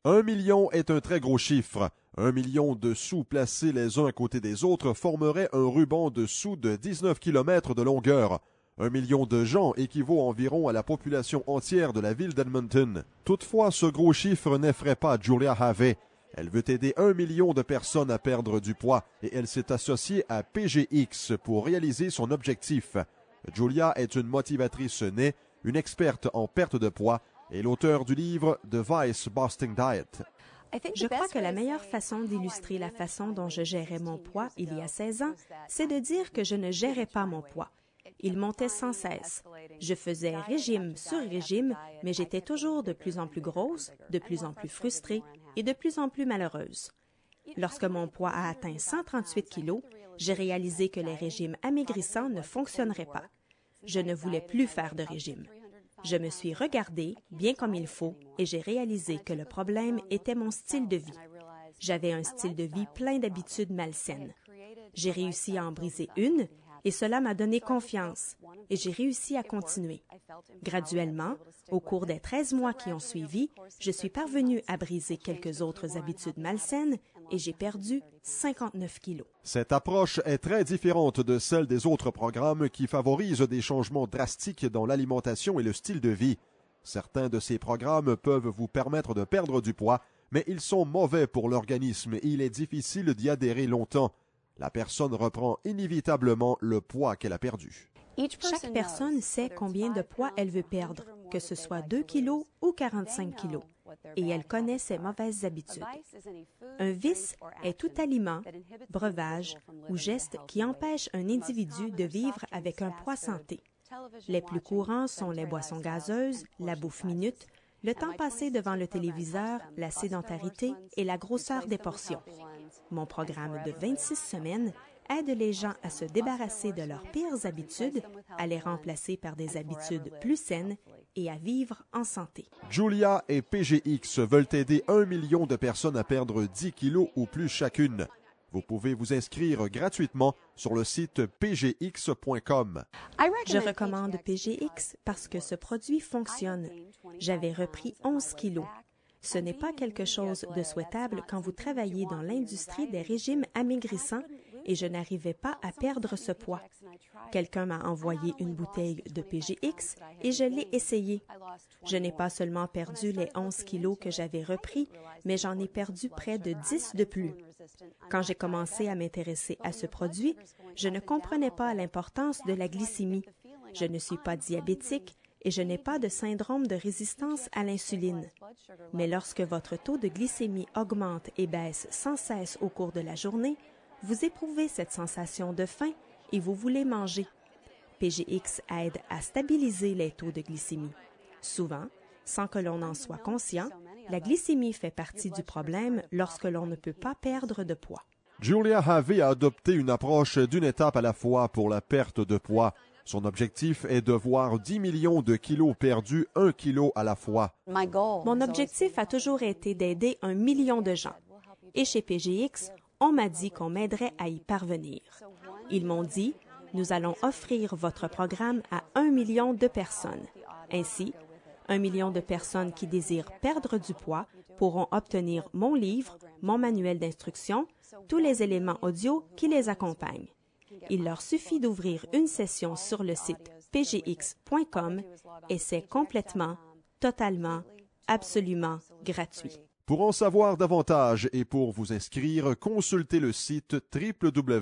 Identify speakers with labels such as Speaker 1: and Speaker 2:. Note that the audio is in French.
Speaker 1: 1 million est un très gros chiffre. 1 million de sous placés les uns à côté des autres formerait un ruban de sous de 19 km de longueur. 1 million de gens équivaut environ à la population entière de la ville d'Edmonton. Toutefois, ce gros chiffre n'effraie pas Julia Harvey. Elle veut aider 1 million de personnes à perdre du poids et elle s'est associée à PGX pour réaliser son objectif. Julia est une motivatrice née, une experte en perte de poids et l'auteur du livre The Vice Busting Diet.
Speaker 2: Je crois que la meilleure façon d'illustrer la façon dont je gérais mon poids il y a 16 ans, c'est de dire que je ne gérais pas mon poids. Il montait sans cesse. Je faisais régime sur régime, mais j'étais toujours de plus en plus grosse, de plus en plus frustrée et de plus en plus malheureuse. Lorsque mon poids a atteint 138 kilos, j'ai réalisé que les régimes amaigrissants ne fonctionneraient pas. Je ne voulais plus faire de régime. Je me suis regardée, bien comme il faut, et j'ai réalisé que le problème était mon style de vie. J'avais un style de vie plein d'habitudes malsaines. J'ai réussi à en briser une, et cela m'a donné confiance, et j'ai réussi à continuer. Graduellement, au cours des 13 mois qui ont suivi, je suis parvenue à briser quelques autres habitudes malsaines, et j'ai perdu 59 kilos.
Speaker 1: Cette approche est très différente de celle des autres programmes qui favorisent des changements drastiques dans l'alimentation et le style de vie. Certains de ces programmes peuvent vous permettre de perdre du poids, mais ils sont mauvais pour l'organisme et il est difficile d'y adhérer longtemps. La personne reprend inévitablement le poids qu'elle a perdu.
Speaker 2: Chaque personne sait combien de poids elle veut perdre, que ce soit 2 kilos ou 45 kilos, et elle connaît ses mauvaises habitudes. Un vice est tout aliment, breuvage ou geste qui empêche un individu de vivre avec un poids santé. Les plus courants sont les boissons gazeuses, la bouffe minute, le temps passé devant le téléviseur, la sédentarité et la grosseur des portions. Mon programme de 26 semaines aide les gens à se débarrasser de leurs pires habitudes, à les remplacer par des habitudes plus saines et à vivre en santé.
Speaker 1: Julia et PGX veulent aider 1 million de personnes à perdre 10 kilos ou plus chacune. Vous pouvez vous inscrire gratuitement sur le site pgx.com.
Speaker 2: Je recommande PGX parce que ce produit fonctionne. J'avais repris 11 kilos. Ce n'est pas quelque chose de souhaitable quand vous travaillez dans l'industrie des régimes amaigrissants et je n'arrivais pas à perdre ce poids. Quelqu'un m'a envoyé une bouteille de PGX et je l'ai essayé. Je n'ai pas seulement perdu les 11 kilos que j'avais repris, mais j'en ai perdu près de 10 de plus. Quand j'ai commencé à m'intéresser à ce produit, je ne comprenais pas l'importance de la glycémie. Je ne suis pas diabétique et je n'ai pas de syndrome de résistance à l'insuline. Mais lorsque votre taux de glycémie augmente et baisse sans cesse au cours de la journée, vous éprouvez cette sensation de faim et vous voulez manger. PGX aide à stabiliser les taux de glycémie. Souvent, sans que l'on en soit conscient, la glycémie fait partie du problème lorsque l'on ne peut pas perdre de poids.
Speaker 1: Julia Harvey a adopté une approche d'une étape à la fois pour la perte de poids. Son objectif est de voir 10 millions de kilos perdus 1 kilo à la fois.
Speaker 2: Mon objectif a toujours été d'aider 1 million de gens. Et chez PGX, on m'a dit qu'on m'aiderait à y parvenir. Ils m'ont dit, nous allons offrir votre programme à 1 million de personnes. Ainsi, 1 million de personnes qui désirent perdre du poids pourront obtenir mon livre, mon manuel d'instruction, tous les éléments audio qui les accompagnent. Il leur suffit d'ouvrir une session sur le site pgx.com et c'est complètement, totalement, absolument gratuit.
Speaker 1: Pour en savoir davantage et pour vous inscrire, consultez le site www.pgx.com.